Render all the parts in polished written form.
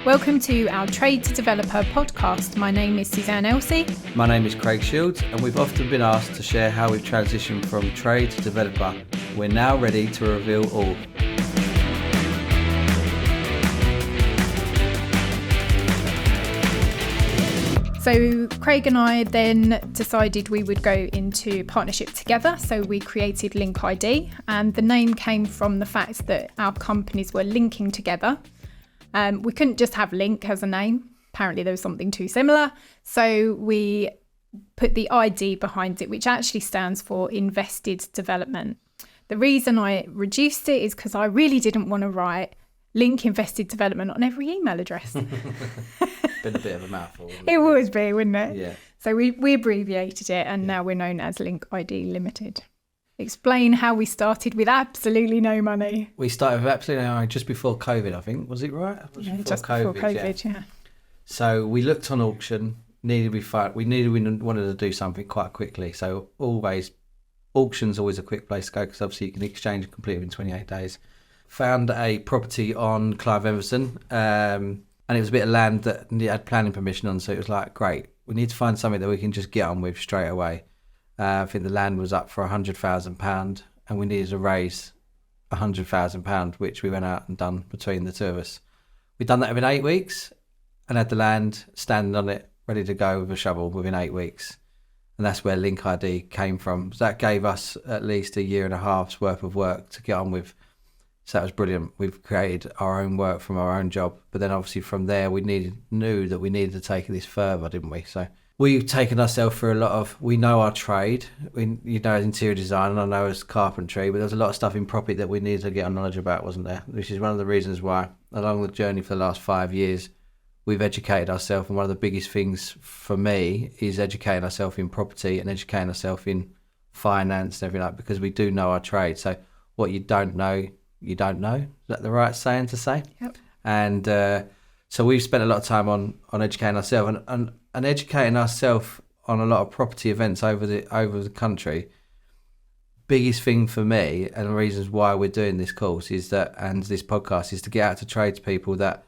Welcome to our Trade to Developer podcast. My name is Suzanne Elsey. My name is Craig Shields, and we've often been asked to share how we've transitioned from trade to developer. We're now ready to reveal all. So Craig and I then decided we would go into partnership together. So we created Link ID, and the name came from the fact that our companies were linking together. We couldn't just have Link as a name. Apparently there was something too similar. So we put the ID behind it, which actually stands for Invested Development. The reason I reduced it is because I really didn't want to write Link Invested Development on every email address. Been a bit of a mouthful. It would be, wouldn't it? Yeah. So we abbreviated it, and now we're known as Link ID Limited. Explain how we started with absolutely no money. We started with absolutely no money just before COVID, I think. Was it right? Just before COVID, yeah. So we looked on auction, we wanted to do something quite quickly. So auction's always a quick place to go because obviously you can exchange and complete within 28 days. Found a property on Clive Everson, and it was a bit of land that had planning permission on, so it was like, great, we need to find something that we can just get on with straight away. I think the land was up for £100,000 and we needed to raise £100,000, which we went out and done between the two of us. We'd done that within 8 weeks and had the land standing on it, ready to go with a shovel within 8 weeks. And that's where Link ID came from. So that gave us at least a year and a half's worth of work to get on with. So that was brilliant. We've created our own work from our own job. But then obviously from there, we knew that we needed to take this further, didn't we? So we've taken ourselves through we know our trade. As interior design, and I know as carpentry, but there's a lot of stuff in property that we needed to get our knowledge about, wasn't there? Which is one of the reasons why, along the journey for the last 5 years, we've educated ourselves. And one of the biggest things for me is educating ourselves in property and educating ourselves in finance and everything like that, because we do know our trade. So what you don't know, you don't know. Is that the right saying to say? Yep. And so we've spent a lot of time on educating ourselves and educating ourselves on a lot of property events over the country. Biggest thing for me, and the reasons why we're doing this course and this podcast, is to get out to tradespeople that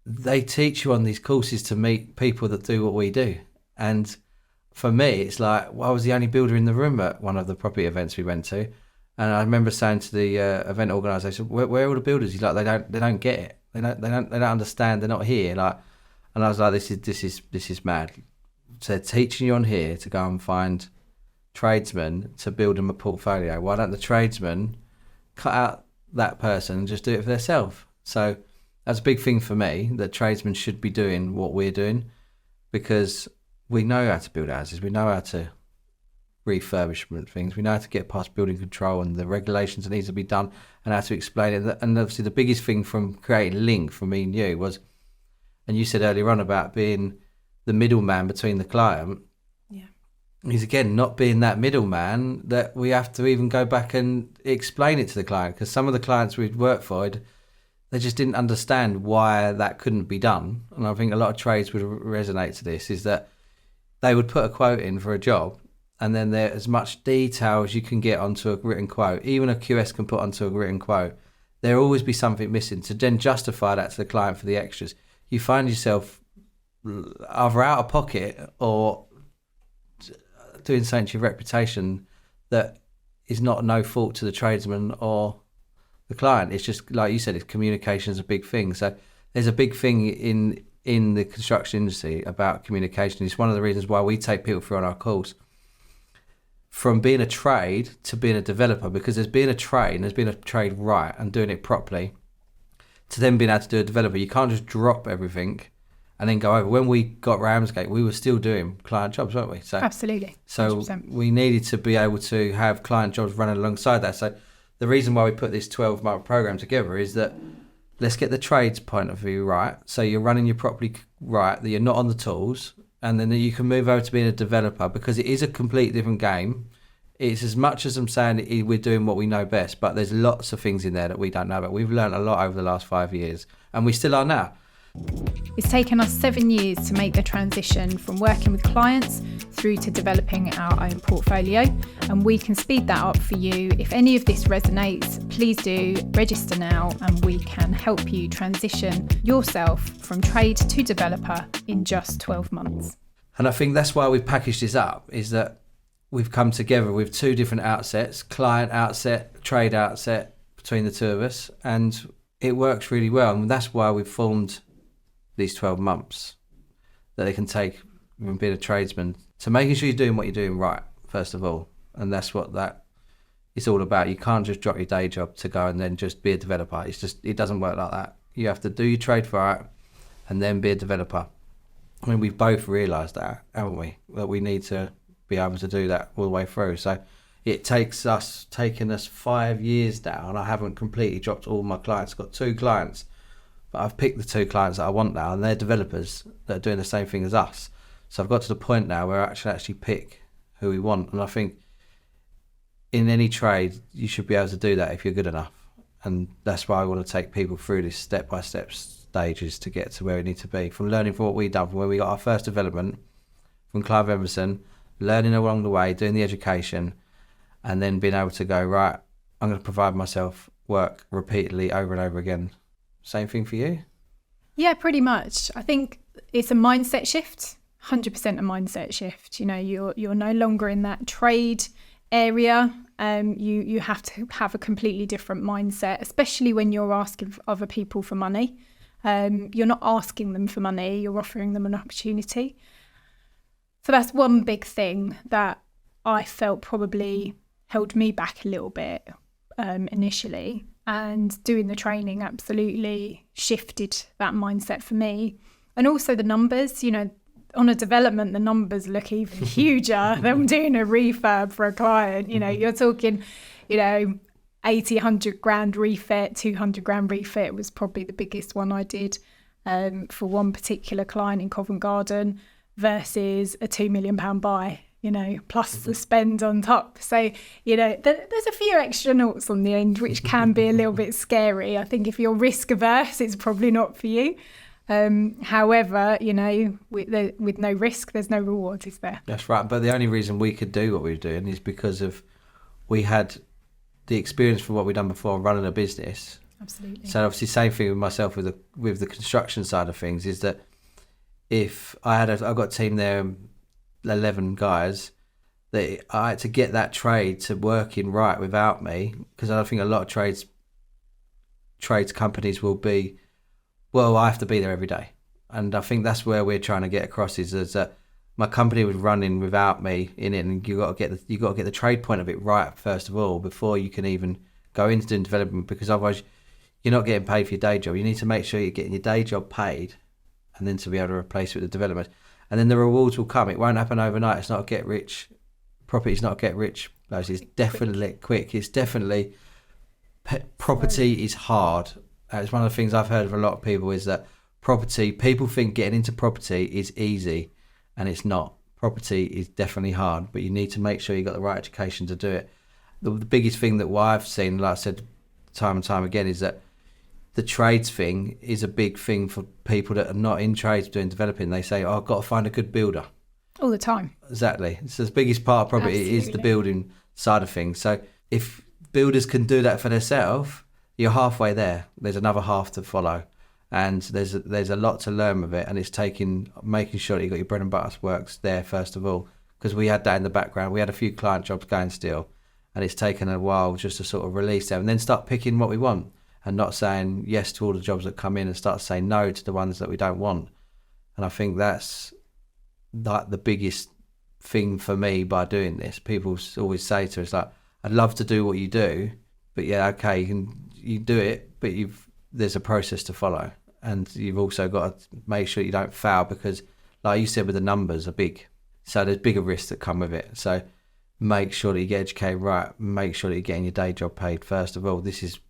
they teach you on these courses to meet people that do what we do. And for me, it's like, I was the only builder in the room at one of the property events we went to. And I remember saying to the event organisation, "Where are all the builders?" He's like, "They don't get it. They don't understand. They're not here." And I was like, "This is mad." So they're teaching you on here to go and find tradesmen to build them a portfolio. Why don't the tradesmen cut out that person and just do it for themselves? So that's a big thing for me, that tradesmen should be doing what we're doing, because we know how to build houses. We know how to refurbishment things. We know how to get past building control and the regulations that needs to be done, and how to explain it. And obviously the biggest thing from creating Link for me and you was, and you said earlier on about being the middleman between the client, is again not being that middleman, that we have to even go back and explain it to the client, because some of the clients we'd worked for, they just didn't understand why that couldn't be done. And I think a lot of trades would resonate to this, is that they would put a quote in for a job, and then there's as much detail as you can get onto a written quote. Even a QS can put onto a written quote. There'll always be something missing. To then justify that to the client for the extras, you find yourself either out of pocket or doing something to your reputation that is not no fault to the tradesman or the client. It's just, like you said, communication is a big thing. So there's a big thing in the construction industry about communication. It's one of the reasons why we take people through on our course from being a trade to being a developer, because there's been a trade and there's been a trade right and doing it properly, to then being able to do a developer. You can't just drop everything and then go over. When we got Ramsgate, we were still doing client jobs, weren't we? So absolutely. 100%. So we needed to be able to have client jobs running alongside that. So the reason why we put this 12-month program together is that let's get the trades point of view right. So you're running your property right, that you're not on the tools, and then you can move over to being a developer, because it is a completely different game. It's as much as I'm saying we're doing what we know best, but there's lots of things in there that we don't know about. We've learned a lot over the last 5 years, and we still are now. It's taken us 7 years to make the transition from working with clients through to developing our own portfolio, and we can speed that up for you. If any of this resonates, please do register now and we can help you transition yourself from trade to developer in just 12 months. And I think that's why we've packaged this up, is that we've come together with two different outsets, client outset, trade outset, between the two of us, and it works really well. And that's why we've formed these 12 months that they can take from being a tradesman to making sure you're doing what you're doing right, first of all. And that's what that is all about. You can't just drop your day job to go and then just be a developer. It doesn't work like that. You have to do your trade right and then be a developer. I mean, we've both realised that, haven't we? That we need to be able to do that all the way through. So it taken us 5 years now, and I haven't completely dropped all my clients. I've got 2 clients. But I've picked the 2 clients that I want now, and they're developers that are doing the same thing as us. So I've got to the point now where I actually pick who we want. And I think in any trade, you should be able to do that if you're good enough. And that's why I want to take people through this step-by-step stages to get to where we need to be. From learning from what we've done, from when we got our first development, from Clive Emerson, learning along the way, doing the education, and then being able to go, right, I'm going to provide myself work repeatedly over and over again. Same thing for you? Yeah, pretty much. I think it's a mindset shift, 100% a mindset shift. You know, you're no longer in that trade area. You have to have a completely different mindset, especially when you're asking other people for money. You're not asking them for money, you're offering them an opportunity. So that's one big thing that I felt probably held me back a little bit initially. And doing the training absolutely shifted that mindset for me. And also the numbers, you know, on a development, the numbers look even huger than doing a refurb for a client. You know, you're talking, 80, 100 grand refit, 200 grand refit was probably the biggest one I did for one particular client in Covent Garden versus a £2 million buy. Plus the spend on top. So, there's a few extra noughts on the end, which can be a little bit scary. I think if you're risk averse, it's probably not for you. However, with no risk, there's no reward, is there? That's right. But the only reason we could do what we were doing is because we had the experience from what we'd done before running a business. Absolutely. So obviously, same thing with myself with the construction side of things is that if I've got a team there, 11 guys, that I had to get that trade to working right without me, because I think a lot of trades companies will be, well, I have to be there every day. And I think that's where we're trying to get across is that my company was running without me in it, and you got to get the trade point of it right first of all before you can even go into doing development, because otherwise you're not getting paid for your day job. You need to make sure you're getting your day job paid, and then to be able to replace it with the development. And then the rewards will come. It won't happen overnight. It's not a get rich. Property's not a get rich. It's definitely quick. It's definitely property is hard. It's one of the things I've heard of a lot of people is that people think getting into property is easy, and it's not. Property is definitely hard, but you need to make sure you got the right education to do it. The biggest thing that I've seen, like I said time and time again, is that the trades thing is a big thing for people that are not in trades doing developing. They say, I've got to find a good builder. All the time. Exactly. So the biggest part of property Absolutely. is the building side of things. So if builders can do that for themselves, you're halfway there. There's another half to follow. And there's a lot to learn with it. And it's making sure that you got your bread and butter works there first of all. Because we had that in the background. We had a few client jobs going still. And it's taken a while just to sort of release them and then start picking what we want. And not saying yes to all the jobs that come in and start saying no to the ones that we don't want. And I think that's like the biggest thing for me by doing this. People always say to us, like, I'd love to do what you do, but yeah, okay, you do it, but there's a process to follow. And you've also got to make sure you don't fail because, like you said, with the numbers are big. So there's bigger risks that come with it. So make sure that you get educated right. Make sure that you're getting your day job paid first of all. This is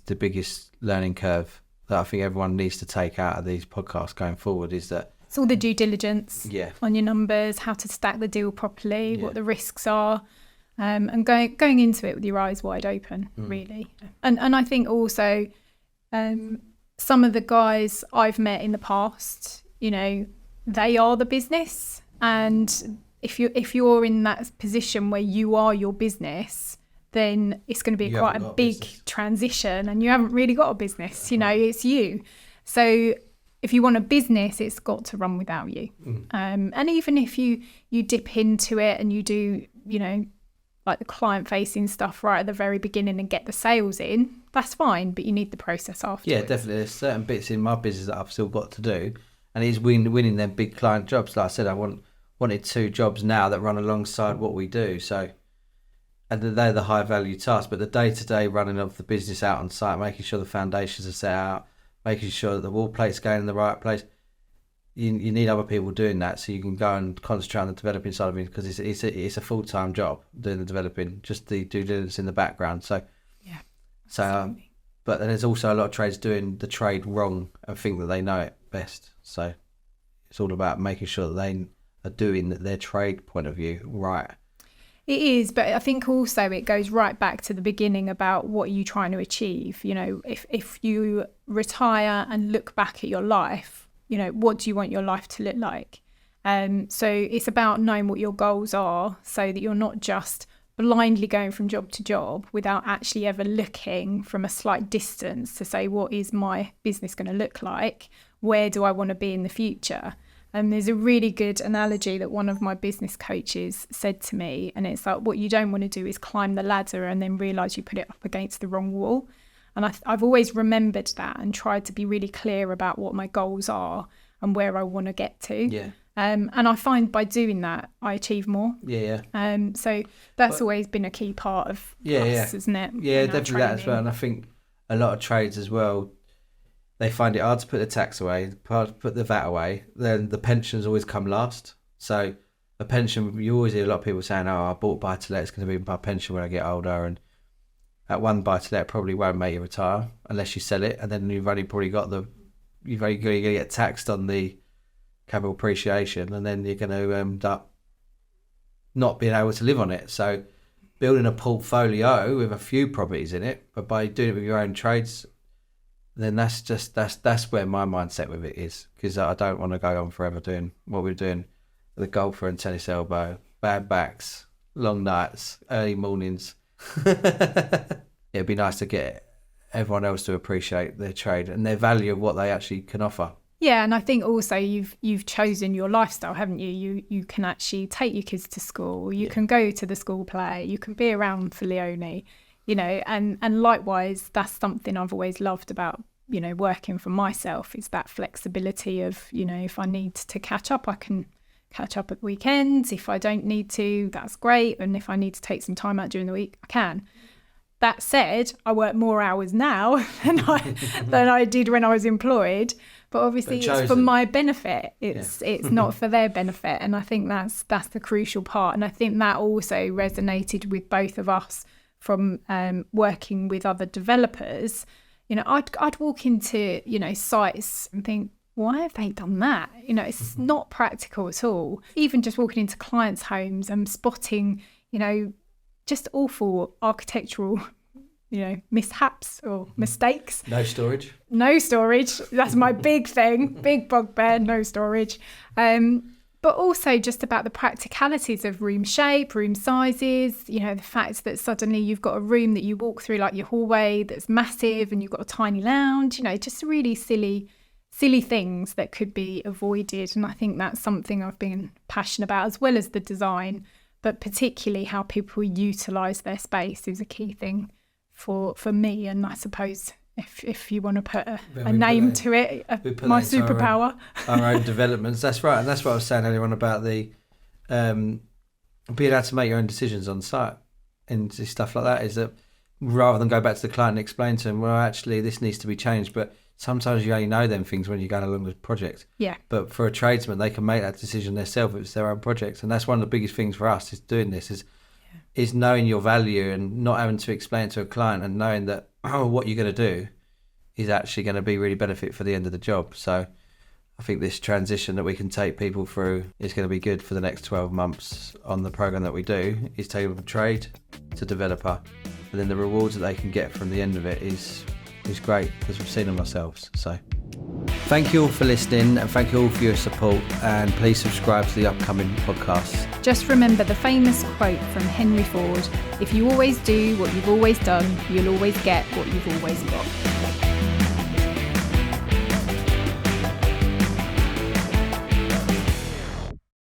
the biggest learning curve that I think everyone needs to take out of these podcasts going forward is that it's all the due diligence on your numbers, how to stack the deal properly, what the risks are, and going into it with your eyes wide open, really. And I think also some of the guys I've met in the past, you know, they are the business. And if you're in that position where you are your business, then it's going to be quite a big transition, and you haven't really got a business, you know, it's you. So if you want a business, it's got to run without you. And even if you dip into it and you do, you know, like the client facing stuff right at the very beginning and get the sales in, that's fine, but you need the process afterwards. Yeah, definitely. There's certain bits in my business that I've still got to do, and it's winning them big client jobs. Like I said, I wanted 2 jobs now that run alongside what we do. So, and they're the high value tasks, but the day-to-day running of the business out on site, making sure the foundations are set out, making sure that the wall plate's going in the right place. You need other people doing that, so you can go and concentrate on the developing side of it, because it's a full-time job doing the developing, just the due diligence in the background. So yeah. But then there's also a lot of trades doing the trade wrong and think that they know it best. So it's all about making sure that they are doing their trade point of view right. It is, but I think also it goes right back to the beginning about what are you trying to achieve. You know, if you retire and look back at your life, you know, what do you want your life to look like? So it's about knowing what your goals are, so that you're not just blindly going from job to job without actually ever looking from a slight distance to say, what is my business going to look like? Where do I want to be in the future? And there's a really good analogy that one of my business coaches said to me, and it's like, what you don't want to do is climb the ladder and then realise you put it up against the wrong wall. And I've always remembered that and tried to be really clear about what my goals are and where I want to get to. Yeah. And I find by doing that, I achieve more. Yeah. So that's always been a key part of us, isn't it? Yeah, definitely that as well. And I think a lot of trades as well, they find it hard to put the tax away, put the VAT away. Then the pensions always come last. So a pension, you always hear a lot of people saying, "Oh, I bought buy-to-let, it's going to be my pension when I get older." And that one buy-to-let probably won't make you retire unless you sell it, and then you've only probably got you're going to get taxed on the capital appreciation, and then you're going to end up not being able to live on it. So building a portfolio with a few properties in it, but by doing it with your own trades, then that's where my mindset with it is, because I don't want to go on forever doing what we're doing, the golfer and tennis elbow, bad backs, long nights, early mornings. It'd be nice to get everyone else to appreciate their trade and their value of what they actually can offer. Yeah, and I think also you've chosen your lifestyle, haven't you? You can actually take your kids to school, you can go to the school play, you can be around for Leone, you know, and likewise, that's something I've always loved about, you know, working for myself, is that flexibility of, you know, if I need to catch up, I can catch up at weekends. If I don't need to, that's great. And if I need to take some time out during the week, I can. That said, I work more hours now than I did when I was employed. But obviously it's for my benefit. It's not for their benefit. And I think that's the crucial part. And I think that also resonated with both of us from working with other developers. You know, I'd walk into, you know, sites and think, why have they done that? You know, it's not practical at all. Even just walking into clients' homes and spotting, you know, just awful architectural, you know, mishaps or mistakes. No storage. That's my big thing, big bugbear, no storage. But also just about the practicalities of room shape, room sizes, you know, the fact that suddenly you've got a room that you walk through like your hallway that's massive and you've got a tiny lounge, you know, just really silly things that could be avoided. And I think that's something I've been passionate about, as well as the design, but particularly how people utilise their space is a key thing for me. And I suppose if you want to put a name to it, my superpower. Our own developments, that's right. And that's what I was saying earlier on about the being able to make your own decisions on site and stuff like that, is that rather than go back to the client and explain to them, well, actually this needs to be changed, but sometimes you only know them things when you're going along with the project. Yeah. But for a tradesman, they can make that decision themselves if it's their own project. And that's one of the biggest things for us is doing this, is knowing your value and not having to explain it to a client, and knowing that what you're going to do is actually going to be really benefit for the end of the job. So I think this transition that we can take people through is going to be good for the next 12 months on the program that we do, is taking them from trade to developer. And then the rewards that they can get from the end of it is is great because we've seen them ourselves. So thank you all for listening, and thank you all for your support, and please subscribe to the upcoming podcasts. Just remember the famous quote from Henry Ford: if you always do what you've always done, you'll always get what you've always got.